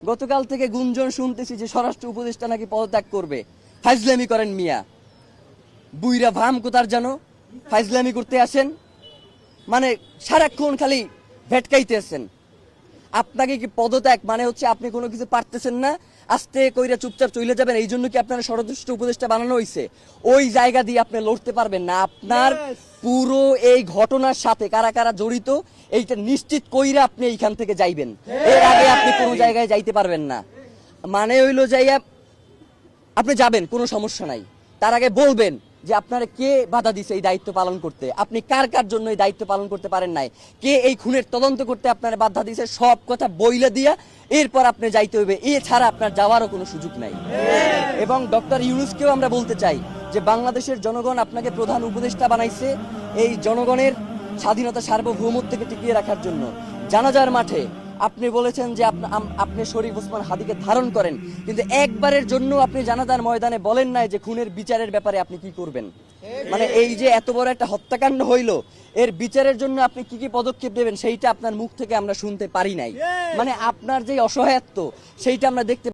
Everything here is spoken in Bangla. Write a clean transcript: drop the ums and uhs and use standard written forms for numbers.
গতকাল থেকে গুঞ্জন শুনতেছি যে স্বরাষ্ট্র উপদেষ্টা নাকি পদত্যাগ করবে। ফাইজলামি করেন মিয়া, বুইরা ভাম কোথার জানো, ফাইজলামি করতে আসেন, মানে সারাক্ষণ খালি ভেটকাইতে আছেন। আপনাকে কি পদত্যাগ মানে হচ্ছে আপনি কোনো কিছু পারতেছেন না, আস্তে কইরা চুপচাপ চলে যাবেন, এই জন্য কি আপনার স্বরাষ্ট্র উপদেষ্টা বানানো হয়েছে? ওই জায়গা দিয়ে আপনি লড়তে পারবেন না। আপনার পুরো এই ঘটনার সাথে কারা কারা জড়িত এইটা নিশ্চিত কইরা আপনি এইখান থেকে যাইবেন, এর আগে আপনি কোনো জায়গায় যাইতে পারবেন না। মানে হইলো যাইয়া আপনি যাবেন, কোনো সমস্যা নাই, তার আগে বলবেন যে আপনারা কে বাধা দিছে এই দায়িত্ব পালন করতে, আপনি কার কার জন্য এই দায়িত্ব পালন করতে পারেন নাই, কে এই খুনের তদন্ত করতে আপনারা বাধা দিছে, সব কথা বইলে দিয়া এরপর আপনি যাইতে হইবে, এছাড়া আপনার যাওয়ারও কোনো সুযোগ নাই। এবং ডক্টর ইউনূসকেও আমরা বলতে চাই যে বাংলাদেশের জনগণ আপনাকে প্রধান উপদেষ্টা বানাইছে এই জনগণের স্বাধীনতা সার্বভৌমত্বকে টিকিয়ে রাখার জন্য। জানাজার মাঠে আপনি বলেছেন যে আপনি শরীফ ওসমান হাদিকে ধারণ করেন, কিন্তু একবারের জন্য আপনি জানাজার ময়দানে বলেন নাই যে খুনের বিচারের ব্যাপারে আপনি কি করবেন। মানে এই যে এত বড় একটা হত্যাকাণ্ড হইল, এর বিচারের জন্য আপনি কি কি পদক্ষেপ নেবেন সেইটা আপনার মুখ থেকে আমরা শুনতে পারি নাই। মানে আপনার যে অসহায়ত্ব সেইটা আমরা দেখতে